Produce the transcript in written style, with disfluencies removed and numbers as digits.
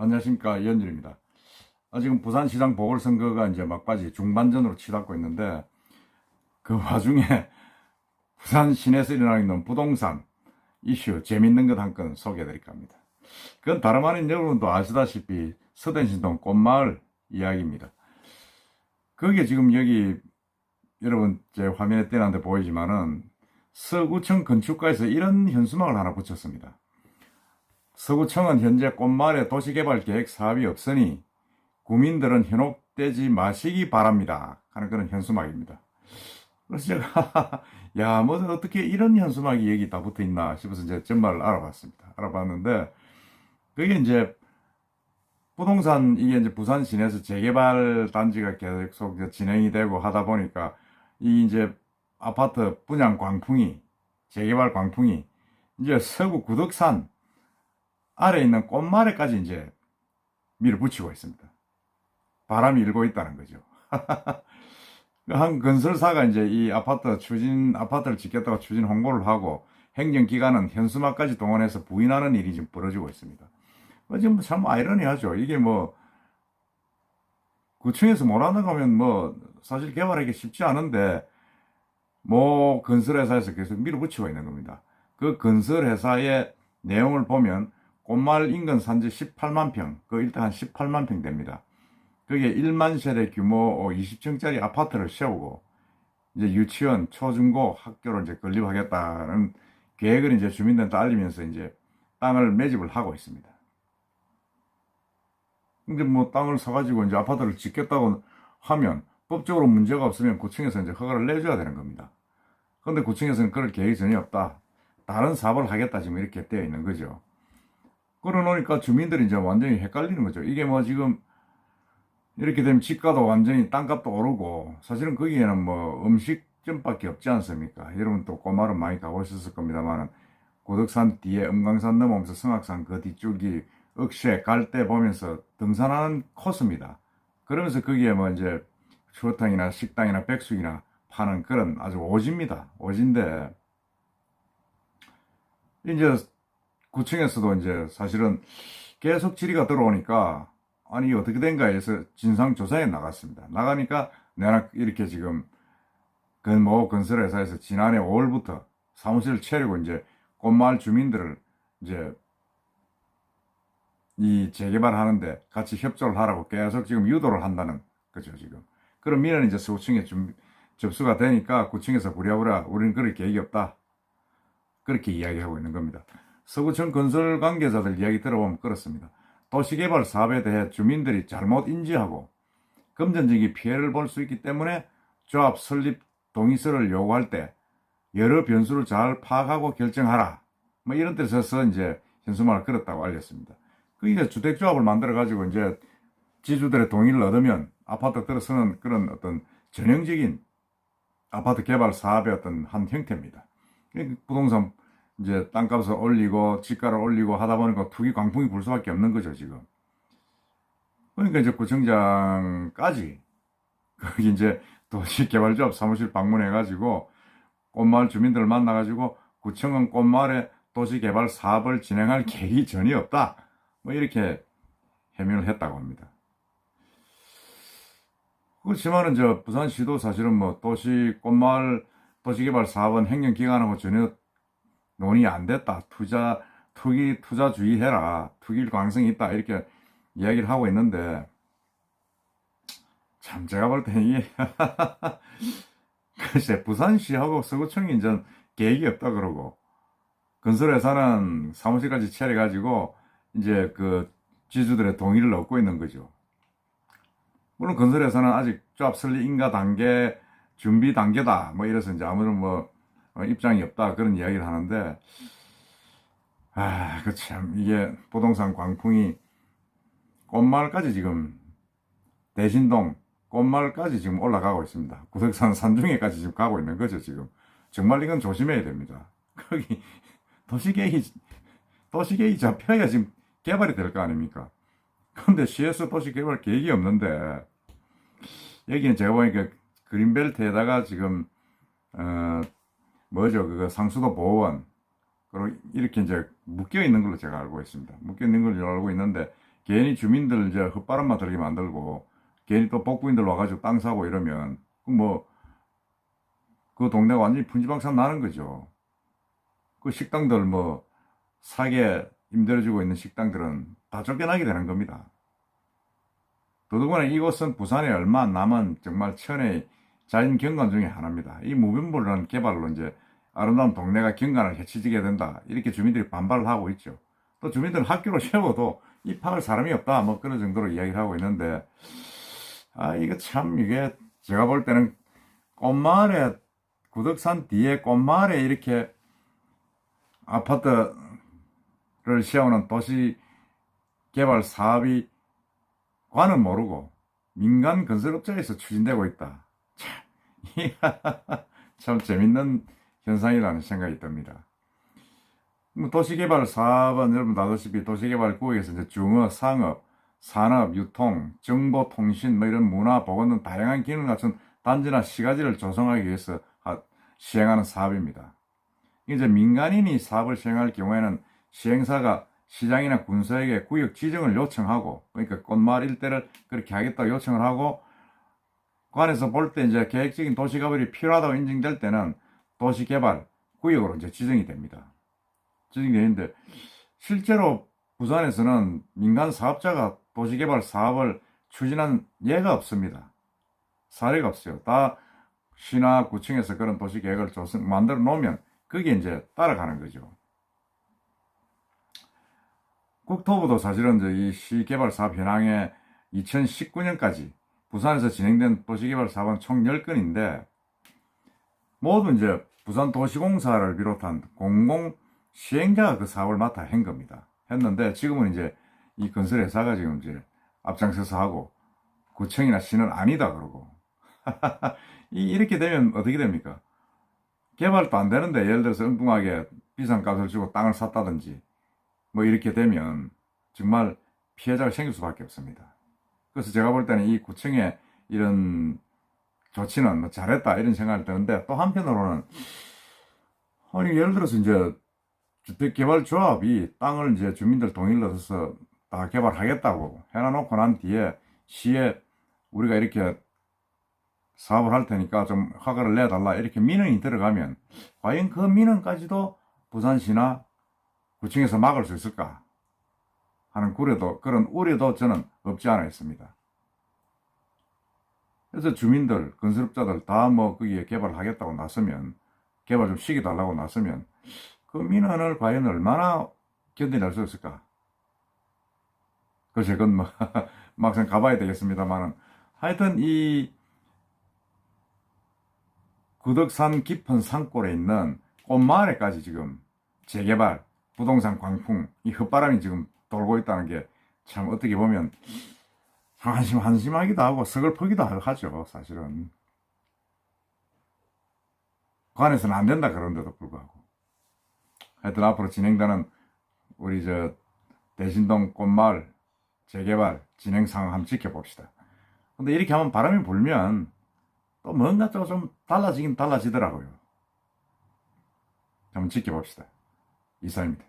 안녕하십니까, 이현준입니다. 지금 부산시장 보궐선거가 이제 막바지 중반전으로 치닫고 있는데, 그 와중에 부산 시내에서 일어나고 있는 부동산 이슈 재밌는 것 한 건 소개해 드릴까 합니다. 그건 다름 아닌 여러분도 아시다시피 서대신동 꽃마을 이야기입니다. 거기에 지금 여기 여러분 제 화면에 띄는데 보이지만은 서구청 건축가에서 이런 현수막을 하나 붙였습니다. 서구청은 현재 꽃마을에 도시개발계획 사업이 없으니 구민들은 현혹되지 마시기 바랍니다 하는 그런 현수막입니다. 그래서 제가 야, 뭐 어떻게 이런 현수막이 여기 다 붙어 있나 싶어서 이제 정말 알아봤습니다. 알아봤는데 그게 이제 부동산, 이게 이제 부산 시내에서 재개발 단지가 계속 진행이 되고 하다 보니까 이 이제 아파트 분양 광풍이, 재개발 광풍이 이제 서구 구덕산 아래에 있는 꽃마을에까지 이제 밀어붙이고 있습니다. 바람이 일고 있다는 거죠. 한 건설사가 이제 이 아파트를 짓겠다고 추진 홍보를 하고 행정기관은 현수막까지 동원해서 부인하는 일이 지금 벌어지고 있습니다. 지금 참 아이러니하죠. 이게 뭐, 구청에서 못한다고 하면 뭐, 사실 개발하기 쉽지 않은데, 뭐, 건설회사에서 계속 밀어붙이고 있는 겁니다. 그 건설회사의 내용을 보면, 꽃마을 인근 산지 18만 평, 그 일단 한 18만 평 됩니다. 그게 1만 세대 규모 20층짜리 아파트를 세우고, 이제 유치원, 초중고 학교를 이제 건립하겠다는 계획을 이제 주민들한테 알리면서 이제 땅을 매집을 하고 있습니다. 근데 뭐 땅을 사가지고 이제 아파트를 짓겠다고 하면 법적으로 문제가 없으면 구청에서 이제 허가를 내줘야 되는 겁니다. 근데 구청에서는 그럴 계획이 전혀 없다. 다른 사업을 하겠다 지금 이렇게 되어 있는 거죠. 그러놓으니까 주민들이 이제 완전히 헷갈리는 거죠. 이게 뭐 지금 이렇게 되면 집가도 완전히 땅값도 오르고 사실은 거기에는 뭐 음식점밖에 없지 않습니까? 여러분 또 꼬마로 많이 가보셨을 겁니다만 고덕산 뒤에 음강산 넘어오면서 성악산 그 뒤쪽이 억새 갈대 보면서 등산하는 코스입니다. 그러면서 거기에 뭐 이제 추어탕이나 식당이나 백숙이나 파는 그런 아주 오지입니다. 오지인데 이제 구청에서도 이제 사실은 계속 질의가 들어오니까 아니 어떻게 된가 해서 진상조사에 나갔습니다. 나가니까 내가 이렇게 지금 모 건설회사에서 지난해 5월부터 사무실을 차리고 이제 꽃마을 주민들을 이제 이 재개발하는데 같이 협조를 하라고 계속 지금 유도를 한다는 거죠, 지금. 그럼 민원이 이제 서구청에 접수가 되니까 구청에서 부랴부랴 우리는 그럴 계획이 없다. 그렇게 이야기하고 있는 겁니다. 서구청 건설 관계자들 이야기 들어보면 그렇습니다. 도시개발 사업에 대해 주민들이 잘못 인지하고 금전적인 피해를 볼 수 있기 때문에 조합 설립 동의서를 요구할 때 여러 변수를 잘 파악하고 결정하라. 뭐 이런 뜻에서 이제 현수막을 걸었다고 알렸습니다. 그러니까 주택조합을 만들어가지고 이제 지주들의 동의를 얻으면 아파트 들어서는 그런 어떤 전형적인 아파트 개발 사업의 어떤 한 형태입니다. 부동산 이제 땅값을 올리고 집가를 올리고 하다 보니까 투기 광풍이 불 수밖에 없는 거죠, 지금. 그러니까 이제 구청장까지 거기 이제 도시개발조합 사무실 방문해가지고 꽃마을 주민들을 만나가지고 구청은 꽃마을에 도시개발 사업을 진행할 계획이 전혀 없다. 뭐 이렇게 해명을 했다고 합니다. 그렇지만은 저 부산시도 사실은 뭐 꽃마을 도시개발 사업은 행정기관하고 전혀 논의 안 됐다. 투자 주의해라. 투기일 가능성이 있다. 이렇게 이야기를 하고 있는데, 참, 제가 볼 때는 이게, 글쎄, 부산시하고 서구청이 이제 계획이 없다 그러고, 건설회사는 사무실까지 차려가지고, 이제 그 지주들의 동의를 얻고 있는 거죠. 물론 건설회사는 아직 조합 설립 인가 단계, 준비 단계다. 뭐 이래서 이제 아무런 뭐, 입장이 없다 그런 이야기를 하는데 그 참 이게 부동산 광풍이 꽃마을까지 지금 대신동 꽃마을까지 지금 올라가고 있습니다. 구덕산 산중에까지 지금 가고 있는 거죠. 지금 정말 이건 조심해야 됩니다. 거기 도시계획이 잡혀야 지금 개발이 될 거 아닙니까? 근데 시에서 도시개발 계획이 없는데 여기는 제가 보니까 그린벨트에다가 지금 그거 상수도 보호원, 그리고 이렇게 이제 묶여 있는 걸로 제가 알고 있습니다. 묶여 있는 걸로 알고 있는데, 괜히 주민들 이제 헛바람만 들게 만들고 괜히 또 복부인들 와가지고 땅 사고 이러면 뭐 그 동네가 완전히 분지박산 나는 거죠. 그 식당들 뭐 사게 임대해주고 있는 식당들은 다 쫓겨나게 되는 겁니다. 더더구나 이곳은 부산에 얼마 안 남은 정말 천혜의 자연 경관 중에 하나입니다. 이 무변부라는 개발로 이제 아름다운 동네가 경관을 해치지게 된다. 이렇게 주민들이 반발을 하고 있죠. 또 주민들은 학교로 세워도 이 파할 사람이 없다. 뭐 그런 정도로 이야기를 하고 있는데, 이거 참, 이게 제가 볼 때는 꽃마을에, 구덕산 뒤에 꽃마을에 이렇게 아파트를 세우는 도시 개발 사업이 과는 모르고 민간 건설업자에서 추진되고 있다. 참 재밌는 현상이라는 생각이 듭니다. 도시개발 사업은 여러분 아시다시피 도시개발구역에서 이제 중업, 상업, 산업, 유통, 정보, 통신, 뭐 이런 문화, 보건 등 다양한 기능을 갖춘 단지나 시가지를 조성하기 위해서 시행하는 사업입니다. 이제 민간인이 사업을 시행할 경우에는 시행사가 시장이나 군서에게 구역 지정을 요청하고, 그러니까 꽃마을 일대를 그렇게 하겠다고 요청을 하고, 관에서 볼 때 이제 계획적인 도시개발이 필요하다고 인정될 때는 도시개발 구역으로 이제 지정이 됩니다. 지정이 되는데, 실제로 부산에서는 민간 사업자가 도시개발 사업을 추진한 예가 없습니다. 사례가 없어요. 다 시나 구청에서 그런 도시계획을 만들어 놓으면 그게 이제 따라가는 거죠. 국토부도 사실은 이제 이 시개발 사업 현황에 2019년까지 부산에서 진행된 도시개발 사업은 총 10건인데, 모두 이제 부산도시공사를 비롯한 공공 시행자가 그 사업을 맡아 한 겁니다. 했는데 지금은 이제 이 건설회사가 지금 이제 앞장서서 하고 구청이나 시는 아니다 그러고 이렇게 되면 어떻게 됩니까? 개발도 안 되는데 예를 들어서 엉뚱하게 비싼 값을 주고 땅을 샀다든지 뭐 이렇게 되면 정말 피해자가 생길 수밖에 없습니다. 그래서 제가 볼 때는 이 구청의 이런 조치는 뭐 잘했다 이런 생각이 드는데, 또 한편으로는 예를 들어서 이제 주택개발조합이 땅을 이제 주민들 동의를 얻어서 다 개발하겠다고 해놔놓고 난 뒤에 시에 우리가 이렇게 사업을 할 테니까 좀 허가를 내달라 이렇게 민원이 들어가면 과연 그 민원까지도 부산시나 구청에서 막을 수 있을까 하는 그런 우려도 저는 없지 않아 있습니다. 그래서 주민들, 건설업자들 다 뭐 거기에 개발을 하겠다고 나서면, 개발 좀 시켜달라고 나서면 그 민원을 과연 얼마나 견뎌낼 수 있을까? 글쎄, 그건 뭐, 막상 가봐야 되겠습니다만은, 하여튼 이 구덕산 깊은 산골에 있는 꽃마을에까지 지금 재개발, 부동산 광풍, 이 헛바람이 지금 돌고 있다는 게 참 어떻게 보면 한심하기도 하고 서글프기도 하죠, 사실은. 관에서는 안 된다 그런데도 불구하고. 하여튼 앞으로 진행되는 우리 대신동 꽃마을 재개발 진행 상황 한번 지켜봅시다. 근데 이렇게 하면 바람이 불면 또 뭔가 좀 달라지긴 달라지더라고요. 한번 지켜봅시다. 이상입니다.